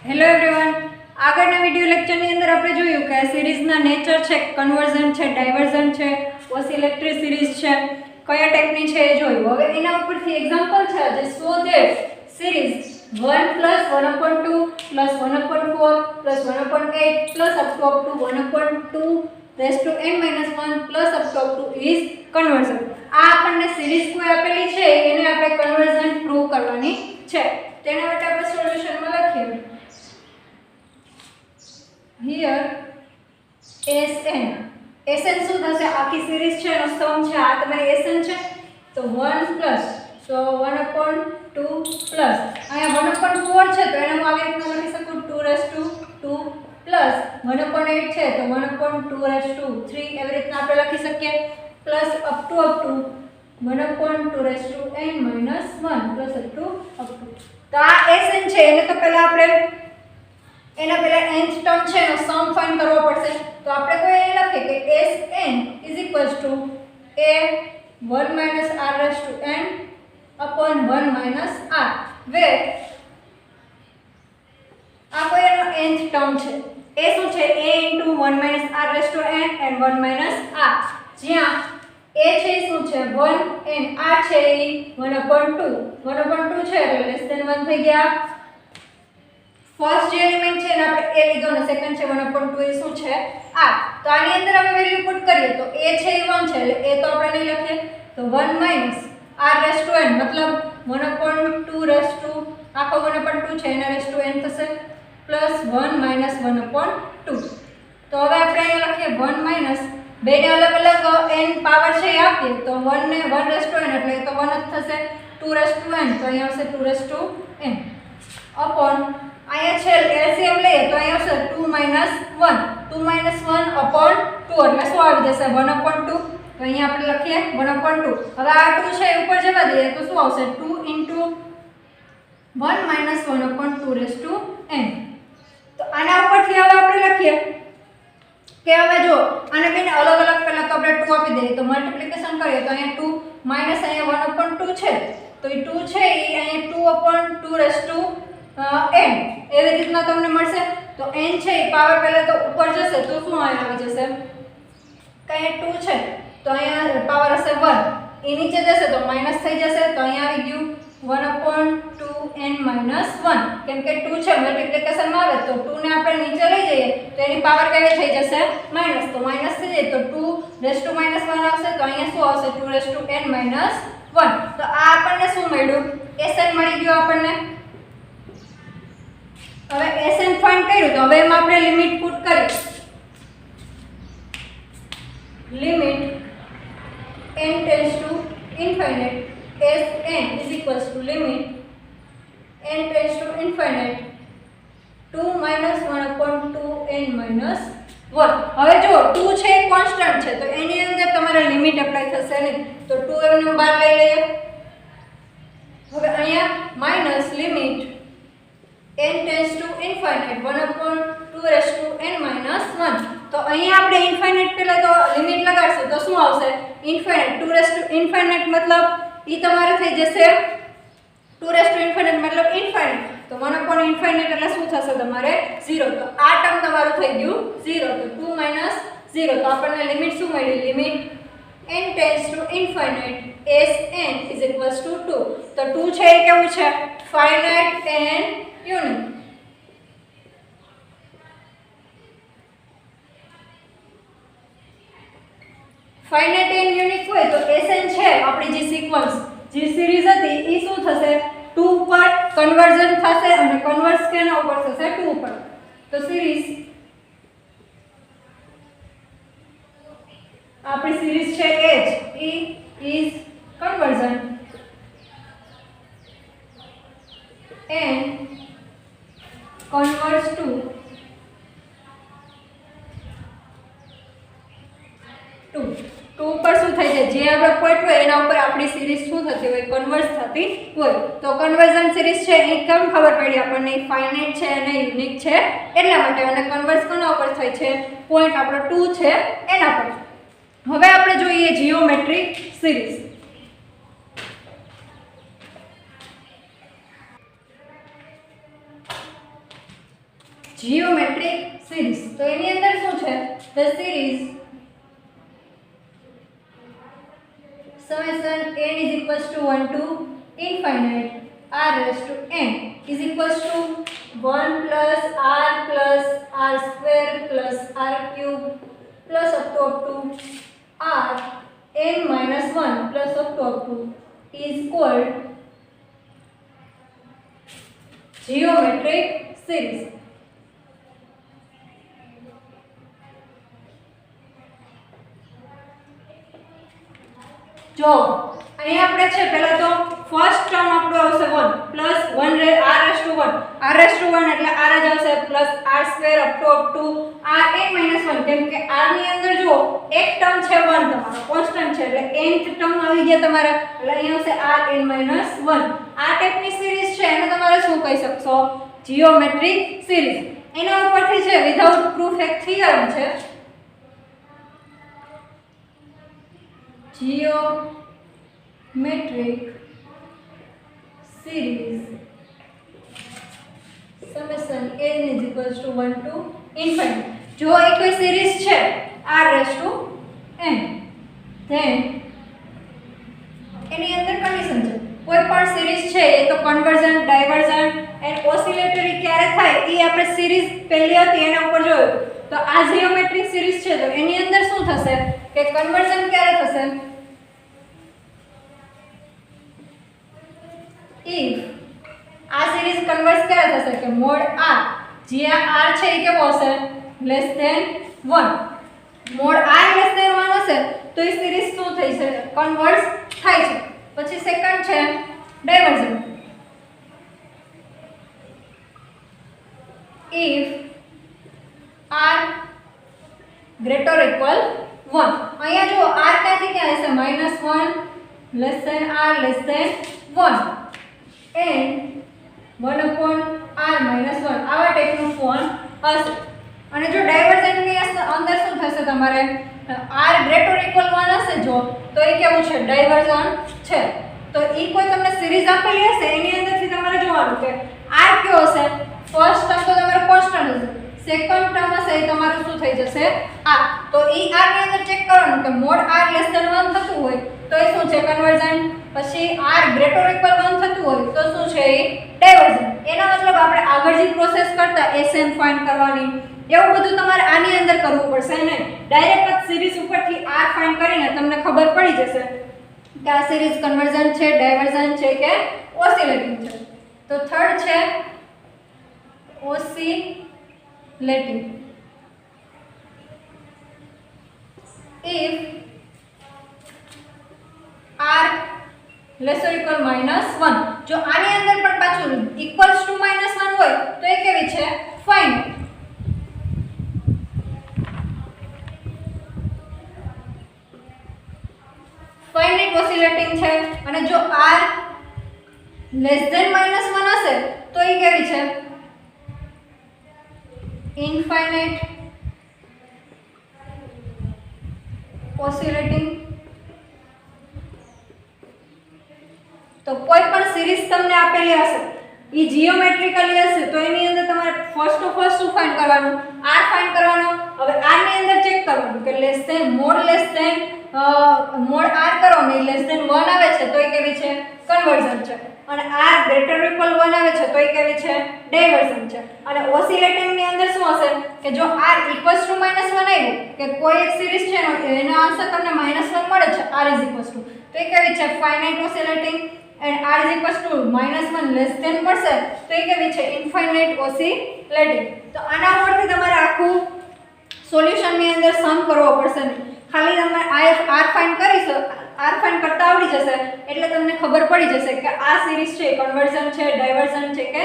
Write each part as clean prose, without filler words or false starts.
Hello everyone, આગળના video લેક્ચરની અંદર આપણે જોયું કે સિરીઝના નેચર છે, કન્વર્ઝન છે, ડાયવર્ઝન છે, ઓસિલેટરી સિરીઝ છે, કયા ટાઈપની છે એ જોયું. હવે એના ઉપરથી એક્ઝામ્પલ છે જે so that series 1 + 1/2 + 1/4 + 1/8 up to 1/2 raise to n - 1 up to is conversion. આ આપણને સિરીઝ કોઈ આપેલી છે એને આપણે કન્વર્ઝન પ્રૂવ કરવાની છે. તેના માટે આપણે સોલ્યુશનમાં લખીએ here Sn શું થશે? આખી સિરીઝ છે એનો સમ છે, આ તમારી Sn છે. તો 1 પ્લસ તો 1/2 પ્લસ અહીંયા 1/4 છે તો એને હું આવી રીતના લખી શકું 2/2 પ્લસ 1/8 છે તો 1/2/3 એવી રીતના આપણે લખી શકીએ. Plus up to 1/2n - 1 plus up to તો આ Sn છે એને તો પહેલા આપણે એના પહેલા nth ટર્મ છે એનો સમ ફાઇન્ડ કરવો પડશે. તો આપણે કોઈ એ લખીએ કે Sn a 1 - r/n upon 1 - r where આ કોઈ એનો nth ટર્મ છે. એ શું છે? a * 1 - r/n and 1 - r. જ્યાં a છે શું છે? 1 and r છે એ 1/2 છે એટલે લેસ ધેન 1 થઈ ગયા. ફર્સ્ટ જે એલિમેન્ટ છે એને આપણે a લીધો અને સેકન્ડ છે 1/2 એ શું છે? r. તો આની અંદર આપણે વેલ્યુ પુટ કરીએ તો a છે એ 1 છે એટલે a તો આપણે નહીં લખીએ. તો 1 - r/n મતલબ 1/2 આખો 1/2 છે એના n થશે પ્લસ 1 - 1/2. તો હવે આપણે અહીંયા લખીએ 1 - બેને અલગ અલગ n પાવર છે એ આપીએ તો 1 ને 1/n એટલે તો 1 જ થશે. 2/n તો અહીંયા આવશે 2/n upon અહીંયા છે LCM લઈએ તો અહીંયા આવશે 2 - 1 2 - 1 upon 2 એટલે શું આવી જશે? 1/2. તો અહીંયા આપણે લખીએ 1/2. હવે આ 2 છે ઉપર જવા દઈએ તો શું આવશે? 2 * 1 - 1/2n. તો આના ઉપરથી હવે આપણે લખીએ કે હવે જો આને બેને અલગ અલગ પહેલા તો આપણે 2 આપી દઈએ તો મલ્ટીપ્લિકેશન કરીએ તો અહીંયા 2 માઈનસ અહીંયા 1/2 છે તો એ 2 છે એ અહીંયા 2/2n એવી રીતના તમને મળશે. તો n છે એ પાવર પહેલા તો ઉપર જશે તો શું આવી જશે? કે અહીંયા 2 છે તો અહીંયા પાવર હશે 1 એ નીચે જશે તો માઈનસ થઈ જશે તો અહીંયા આવી ગયું 1/2n - 1 કેમ કે 2 છે મલ્ટીપ્લિકેશનમાં આવે તો 2 ને આપણે નીચે લઈ જઈએ તો એની પાવર કેવી થઈ જશે? માઈનસ. તો માઈનસ થઈ જાય તો 2 - 1 આવશે તો અહીંયા શું આવશે? 2n - 1. તો આ આપણને શું મળ્યું? Sn મળી ગયું આપણને. હવે Sn ફાઇન્ડ કર્યું તો હવે એમાં આપણે લિમિટ પુટ કરીએ. Limit n tends to infinite Sn limit n tends to infinite 2 - 1/2n - 1. હવે જો 2 છે એ કોન્સ્ટન્ટ છે તો એની અંદર તમારે લિમિટ એપ્લાય થશે નહીં તો 2 એમને બહાર લઈ લઈએ. હવે અહીંયા minus limit n tends to infinite 1/2n - 1. તો અહીંયા આપણે ઇન્ફિનિટ પહેલા તો લિમિટ લગાડશું તો શું આવશે? ઇન્ફિનિટ 2 મતલબ ઈ તમારે થઈ જશે 2 મતલબ ઇન્ફિનિટ તો 1/∞ એટલે શું થશે તમારે? 0. તો આ ટર્મ તમારું થઈ ગયું 0. તો 2 - 0 તો આપણને લિમિટ શું મળી? Limit n tends to infinite Sn = 2. તો 2 છે એ કેવું છે? Finite and unique. Finite and unique હોય તો Sn છે આપણી જે સિક્વન્સ જે સિરીઝ હતી એ શું થશે? 2 ઉપર કન્વર્ઝન થશે અને કન્વર્સ કેના ઉપર થશે? 2 ઉપર. તો સિરીઝ આપણી સિરીઝ છે H E is conversion and converts to 2 ઉપર શું થઈ જાય? જે આપણે પોઈન્ટ હોય એના ઉપર આપણી સિરીઝ શું થતી હોય? કન્વર્સ થતી હોય. તો કન્વર્ઝન સિરીઝ છે એ કેમ ખબર પડી આપણને? ફાઇનાઇટ છે અને યુનિક છે એટલા માટે. અને કન્વર્સ કોના ઉપર થાય છે? પોઈન્ટ આપણો 2 છે એના પર. હવે આપણે જોઈએ જીઓમેટ્રિક સિરીઝ. Geometric series. તો એની અંદર શું છે? The series summation n is equals to 1 to infinite r raised to n is equals to 1 plus r square plus r cube plus up to r n minus 1 plus up to is called geometric series. જો અહીંયા આપણે છે પહેલા તો first term આપણો આવશે 1 plus 1 r raised to 1 એટલે r જ આવશે plus r square up to r n minus 1 કેમ કે r ની અંદર જો એક ટર્મ છે 1 તમારો કોન્સ્ટન્ટ છે એટલે nth ટર્મ આવી ગયા તમારા એટલે અહીંયા આવશે r n minus 1. આ ટાઈપની સિરીઝ છે એને તમારે શું કહી શકશો? Geometric series. એના ઉપરથી છે વિધાઉટ પ્રૂફ એક થિયરમ છે geometric series summation n is equals to 1 to infinite. જો એ કોઈ સિરીઝ છે r raised to n then એની અંદર કન્ડિશન છે કોઈ પણ સિરીઝ છે એ તો કન્વર્જન્ટ ડાયવર્જન્ટ એન્ડ ઓસિલેટરી ક્યારે થાય એ આપણે સિરીઝ પહેલી હતી એના ઉપર જોયું. તો આ જીઓમેટ્રિક સિરીઝ છે તો એની અંદર શું થશે કે કન્વર્જન ક્યારે થશે? if આ સિરીઝ કન્વર્સ ક્યારે થશે કે મોડ r જ્યાં r છે એ કેવો હશે? Less than 1. Mod r less than 1 હશે તો એ સિરીઝ શું થઈ છે? કન્વર્સ થાય છે. પછી સેકન્ડ છે diversion. if r greater or equal 1. અહીંયા જો r ક્યાંથી ક્યાં હશે? -1 less than r less than 1 and 1 upon r minus 1 આવા ટાઈપનું ફોર્મ હશે. અને જો ડાયવર્જન્ટની અંદર શું થશે તમારે? r greater or equal 1 હશે જો તો એ કેવું છે? ડાયવર્જન છે. તો એ કોઈ તમને સિરીઝ આપેલી હશે એની અંદરથી તમારે જોવાનું કે r કયો હશે? ફર્સ્ટ ટર્મ તો તમારો કોન્સ્ટન્ટ હશે, સેકન્ડ ટર્મ હશે એ તમારું શું થઈ જશે? r. તો એ r ની અંદર ચેક કરવાનું કે મોડ r લેસ ધેન 1 થતું હોય તો એ શું છે? કન્વર્જન્ટ. પછી r ગ્રેટર ઓર ઇક્વલ 1 થતું હોય તો શું છે? એ ડાયવર્જન્ટ. એનો મતલબ આપણે આગળ જે પ્રોસેસ કરતા sn ફાઇન્ડ કરવાની એવું બધું તમારે આની અંદર કરવું પડશે નહીં. ડાયરેક્ટ જ સિરીઝ ઉપરથી r ફાઇન્ડ કરીને તમને ખબર પડી જશે કે આ સિરીઝ કન્વર્જન્ટ છે, ડાયવર્જન્ટ છે કે ઓસિલેટિંગ છે. તો થર્ડ છે oscillating. if r less or equal -1 જો આની અંદર પણ પાછું ઇક્વલ્સ ટુ -1 હોય તો એ કેવી છે? ફાઇનાઇટ. ફાઇનાઇટ ઓસિલેટિંગ છે. અને જો r લેસ ધેન -1 હશે તો એ કેવી છે? Infinite oscillating. તો કોઈ પણ સિરીઝ તમને આપેલી હશે એ જીઓમેટ્રિકલી હશે તો એની અંદર તમારે ફર્સ્ટ શું ફાઇન્ડ કરવાનું? r ફાઇન્ડ કરવાનો. હવે r ની અંદર ચેક કરવાનું કે લેસ ધેન મોડ r કરો ને લેસ ધેન 1 આવે છે તો એ કેવી છે? કન્વર્ઝન છે. અને r ગ્રેટર ઓર ઇક્વલ 1 આવે છે તો એ કેવી છે? ડાયવર્ઝન છે. અને ઓસિલેટિંગ ની અંદર શું હશે કે જો r ઇક્વલ્સ ટુ -1 આવ્યું કે કોઈ એક સિરીઝ છે એનો આન્સર તમને -1 મળે છે r ઇઝ ઇક્વલ્સ ટુ તો એ કેવી છે? Finite oscillating. and r is equals to -1 less than મળશે તો એ કેવી છે? Infinite oscillating. તો આના ઉપરથી તમારે આખું સોલ્યુશન ની અંદર સમ કરવો પડશે નહીં. ખાલી તમે r ફાઇન્ડ કરીશો, r ફાઇન્ડ કરતા આવડી જશે એટલે તમને ખબર પડી જશે કે આ સિરીઝ છે કન્વર્ઝન છે, ડાયવર્ઝન છે કે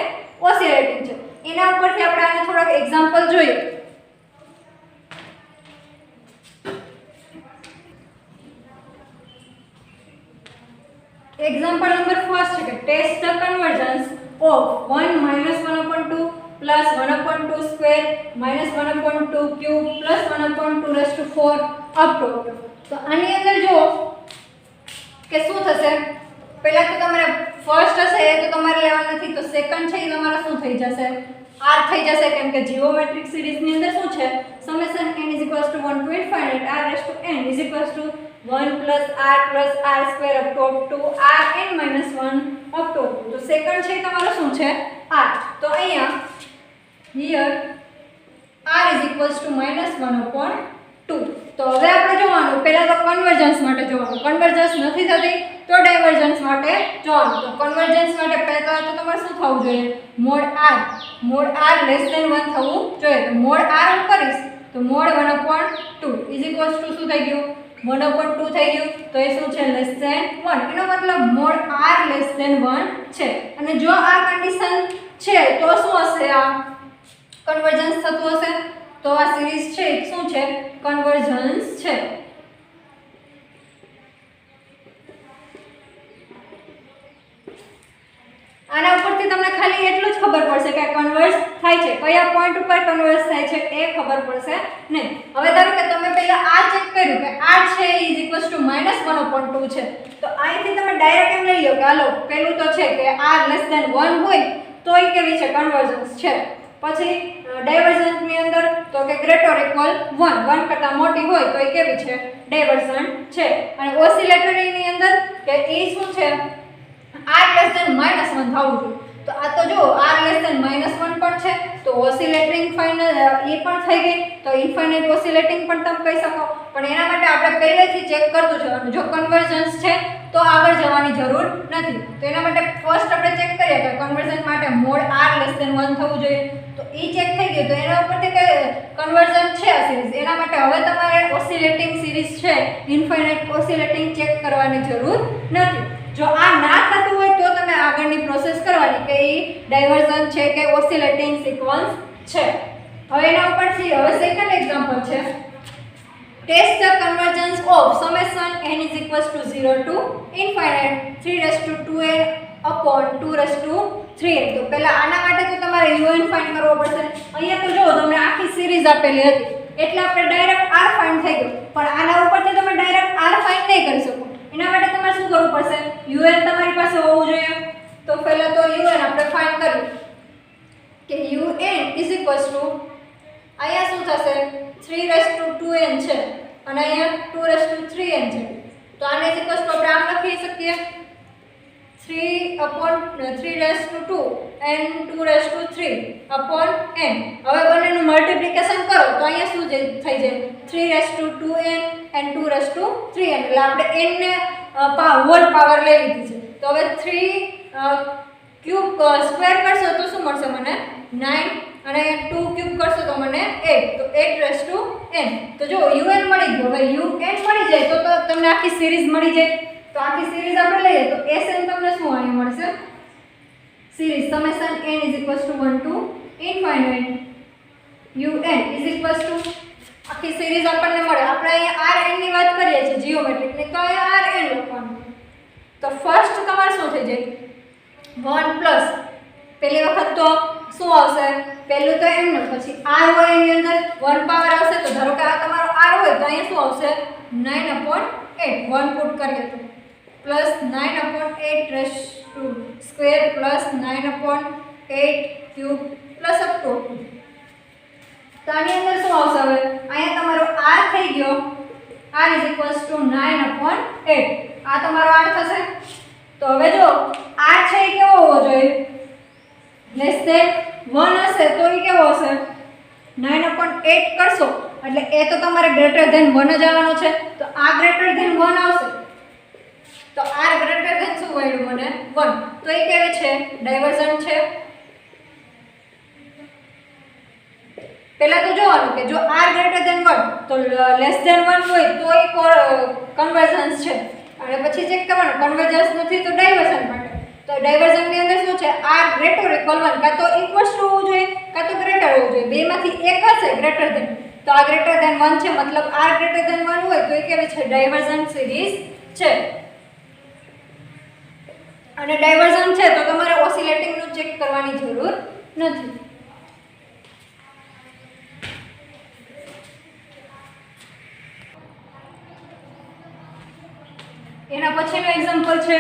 ઓસિલેટિંગ છે. એના ઉપરથી આપણે આને થોડાક એક્ઝામ્પલ જોઈએ. Example number first है test the convergence of 1 minus 1 upon 2 plus 1 upon 2 square minus 1 upon 2 cube plus 1 upon 2 raised to 4 up to. तो આની અંદર જો કે શું થશે? પહેલા તો તમારે ફર્સ્ટ હશે એ તો તમારે લેવાનું નથી તો સેકન્ડ છે એ તમારો શું થઈ જશે? r થઈ જશે કેમ કે જીઓમેટ્રિક સિરીઝની અંદર શું છે summation n = 1 to infinite r raised to n = 1 + r + r² up to rn - 1 up to તો સેકન્ડ છે તમારો શું છે r તો અહીંયા here r = -1/2 તો હવે આપણે જોવાનું પહેલા તો કન્વર્જન્સ માટે જોવાનું કન્વર્જન્સ નથી થતી તો ડાયવર્જન્સ માટે જોવાનું તો કન્વર્જન્સ માટે પહેલા તો તમારે શું થવું જોઈએ mod r <1 થવું જોઈએ તો mod r હું કરીશ તો mod 1/2 = શું થઈ ગયું 1/2 થઈ ગયું તો એ શું છે <1 એનો મતલબ mod r <1 છે અને જો આ કન્ડિશન છે તો શું હશે આ કન્વર્જન્સ થતું હશે તો આ સિરીઝ છે શું છે કન્વર્જન્સ છે આના ઉપરથી તમને ખાલી એટલું જ ખબર પડશે કે કન્વર્સ થાય છે કયા પોઈન્ટ ઉપર કન્વર્સ થાય છે એ ખબર પડશે નહીં હવે ધારો કે તમે પહેલા આ ચેક કર્યું કે r છે = -1/2 છે તો અહીંથી તમે ડાયરેક્ટ એમ લઈ લો કે હાલો પહેલું તો છે કે r <1 હોય તો એ કેવી છે કન્વર્જન્સ છે પછી ડાયવર્જન્ટ ની અંદર તો કે > 1 કરતા મોટી હોય તો એ કેવી છે ડાયવર્જન્ટ છે અને ઓસિલેટરી ની અંદર કે એ શું છે r <-1 થવું જોઈએ તો આ તો જો r <-1 પણ છે તો ઓસિલેટિંગ ફાઇનલ એ પણ થઈ ગઈ તો ઇન્ફાઇનાઇટ ઓસિલેટિંગ પણ તમે કહી શકો પણ એના માટે આપણે પહેલેથી ચેક કરતું જવાનું જો કન્વર્જન્સ છે તો આગળ જવાની જરૂર નથી તો એના માટે ફર્સ્ટ આપણે ચેક કરીએ કે કન્વર્ઝન માટે mod r <1 થવું જોઈએ તો એ ચેક થઈ ગયું તો એના ઉપરથી કે કન્વર્ઝન છે આ સિરીઝ એના માટે હવે તમારે ઓસિલેટિંગ સિરીઝ છે ઇન્ફાઇનાઇટ ઓસિલેટિંગ ચેક કરવાની જરૂર નથી જો આ ના થતું હોય તો તમે આગળની પ્રોસેસ કરવાની કે એ ડાયવર્ઝન છે કે ઓસિલેટિંગ સિક્વન્સ છે હવે એના ઉપરથી હવે સેકન્ડ એક્ઝામ્પલ છે test the convergence of summation n = 0 to infinite 3^2n upon 2^3n તો પહેલા આના માટે તો તમારે un ફાઇન્ડ કરવો પડશે અહીંયા તો જો તમને આખી સિરીઝ આપેલી હતી એટલે આપણે ડાયરેક્ટ r ફાઇન્ડ થઈ ગયું પણ આના ઉપરથી તમે ડાયરેક્ટ r ફાઇન્ડ નહીં કરી શકો એના માટે તમારે શું કરવું પડશે un તમારી પાસે હોવું જોઈએ તો પહેલા તો un આપણે ફાઇન્ડ કર્યું કે un = અહીંયા શું થશે 3^2n છે અને અહીંયા 2^3n છે તો આને ઇક્વલ્સ ટુ આપણે આમ લખી શકીએ 3/3^2 and 2^3 upon n હવે બંનેનું મલ્ટીપ્લિકેશન કરો તો અહીંયા શું થઈ જાય 3^2n and 2^3n એટલે આપણે n ને હોલ પાવર લઈ લીધી છે તો હવે 3 ક્યુબ સ્ક્વેર કરશો તો શું મળશે મને 9 અને 2 ક્યુબ કરશો તો મને 8 તો 8^n તો જો un મળી ગયો હવે un મળી જાય તો તમને આખી સિરીઝ મળી જાય તો આખી સિરીઝ આપણે લઈએ તો sn તમને શું અહીં મળશે series summation n = 1 to infinite un આખી સિરીઝ આપણને મળે આપણે અહીંયા rn ની વાત કરીએ છીએ જીઓમેટ્રિક ની તો અહીંયા rn લખવાનું તો ફર્સ્ટ તમારે શું થઈ જાય 1 પ્લસ પહેલી વખત તો શું આવશે પહેલું તો એમ ને પછી r હોય એની અંદર 1 પાવર આવશે તો ધારો કે આ તમારો r હોય તો અહીંયા શું આવશે 9/8 1 પુટ કરીએ તો plus 9/8 square plus 9/8 cube plus up to તો આની અંદર શું આવશે હવે અહીંયા તમારો r થઈ ગયો r = 9/8 આ તમારો r થશે તો હવે જો r છે એ કેવો હોવો જોઈએ <1 હશે તો એ કેવો હશે 9/8 કરશો એટલે એ તો તમારે > 1 જ આવવાનો છે તો આ > 1 આવશે તો r > શું મળ્યું મને 1 તો એ કેવી છે ડાયવર્જન્ટ છે પહેલા તો જોવાનું કે જો r > 1 તો <1 હોય તો એ કન્વર્જન્સ છે અને પછી ચેક કરવાનું કન્વર્જન્સ નથી તો ડાયવર્ઝન માટે તો ડાયવર્ઝન ની અંદર શું છે r > 1 કાં તો ઇક્વલ્સ ટુ હોવું જોઈએ કાં તો ગ્રેટર હોવું જોઈએ બેમાંથી એક હશે ગ્રેટર ધેન તો આ ગ્રેટર ધેન 1 છે મતલબ r > 1 હોય તો એ કેવી છે ડાયવર્ઝન્ટ સિરીઝ છે અને ડાયવર્ઝન છે તો તમારે ઓસિલેટિંગ નું ચેક કરવાની જરૂર નથી એના પછીનો એક્ઝામ્પલ છે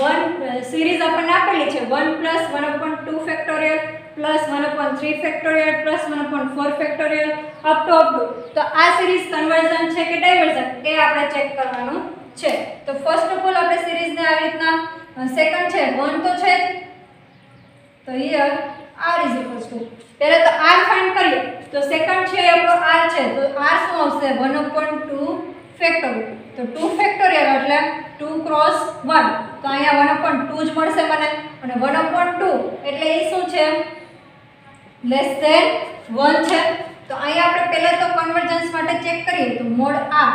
1 સિરીઝ આપણને આપેલી છે 1 + 1/2 factorial plus 1/3 factorial plus 1/4 factorial up to તો આ સિરીઝ કન્વર્ઝન છે કે ડાયવર્ઝન એ આપણે ચેક કરવાનું છે. તો ફર્સ્ટ ઓફ ઓલ આપણે સિરીઝને આવી રીતના સેકન્ડ છે 1 તો છે જ, તો here r is equals to પહેલા તો r ફાઇન્ડ કરીએ. તો સેકન્ડ છે આપણો r છે, તો r શું આવશે 1/2 ફેક્ટોરિયલ. તો 2 ફેક્ટોરિયલ એટલે 2 ક્રોસ 1, તો અહીંયા 1/2 જ મળશે મને, અને 1/2 એટલે એ શું છે લેસ ધેન 1 છે. તો અહીંયા આપણે પહેલા તો કન્વર્જન્સ માટે ચેક કરીએ. તો mode r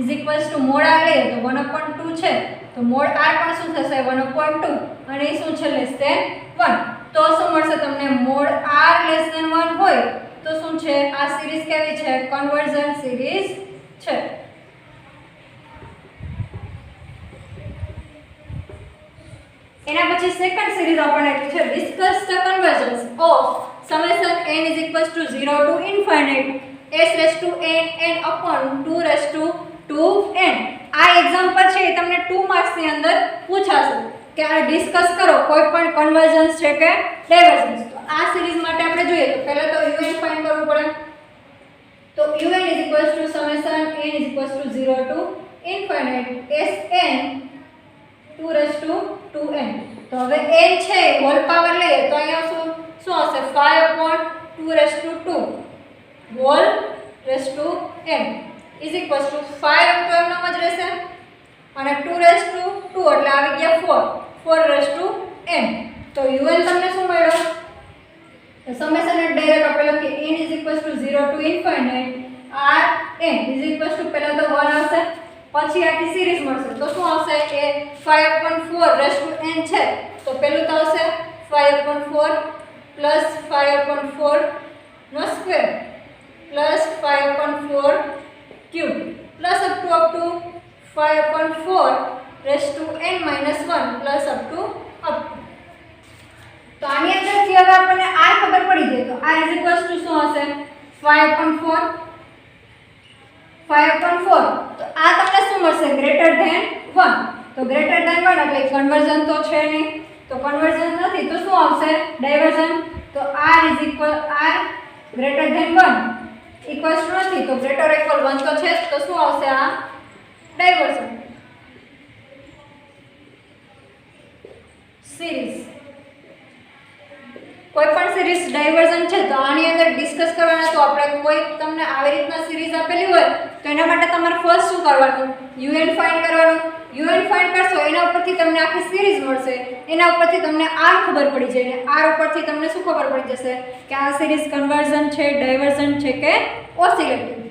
is equals to mode r લઈએ તો 1/2 છે, તો મોડ r પણ શું થશે 1/2, અને એ શું છે લેસ ધેન 1. તો શું મળશે તમને મોડ r લેસ ધેન 1 હોય તો શું છે આ સિરીઝ કેવી છે કન્વર્ઝન સિરીઝ છે. એના પછી સેકન્ડ સિરીઝ આપણે આપી છે discuss the convergence of summation n is equals to 0 to infinite s raised to n upon 2 raised to 2n. આ એક્ઝામ્પલ છે એ તમને 2 માર્ક્સ ની અંદર પૂછાશે કે આ ડિસ્કસ કરો કોઈ પણ કન્વર્જન્સ છે કે ડાયવર્જન્સ. તો આ સિરીઝ માટે આપણે જોઈએ તો પહેલા તો un ફાઇન્ડ કરવું પડે. તો un is equals to summation n is equals to 0 to infinite sn 2 raised to 2n. તો હવે n છે હોલ પાવર લઈએ તો અહીંયા શું હશે 5/2 raised to 2 whole raised to n is equals to 5 તો એમનો જ રહેશે, અને 2 raised to 2 એટલે આવી ગયા 4 raised to n. તો un તમને શું મળ્યો સમેશન ને ડાયરેક્ટ આપણે લખીએ n is equals to 0 to infinite r n is equals to પહેલા તો 1 આવશે, પછી આખી સિરીઝ મળશે તો શું આવશે એ 5/4 raised to n છે, તો પહેલું તો આવશે 5/4 plus 5/4 નો square plus 5/4 cube plus up to 5/4 raised to n minus 1 plus up to. તો આની અંદરથી હવે આપણને r ખબર પડી જાય તો r is equals to શું હશે 5/4 તો આ તમને શું મળશે ગ્રેટર ધેન 1. તો ગ્રેટર ધેન 1 એટલે કન્વર્ઝન તો છે નહીં, તો કન્વર્ઝન નથી તો શું આવશે ડાયવર્ઝન. તો r greater than 1 equals to નથી તો ગ્રેટર ઇક્વલ 1 તો છે તો શું આવશે આ ડાયવર્ઝન. સિરીઝ કોઈ પણ સિરીઝ ડાયવર્ઝન છે તો આની અંદર ડિસ્કસ કરવાના. તો આપણે કોઈ તમને આવી રીતના સિરીઝ આપેલી હોય તો એના માટે તમારે ફર્સ્ટ શું કરવાનું un ફાઇન્ડ કરવાનું. un ફાઇન્ડ કરશો એના ઉપરથી તમને આખી સિરીઝ મળશે, એના ઉપરથી તમને r ખબર પડી જાય, અને r ઉપરથી તમને શું ખબર પડી જશે કે આ સિરીઝ કન્વર્ઝન છે ડાયવર્ઝન છે કે ઓસિલેટિવ.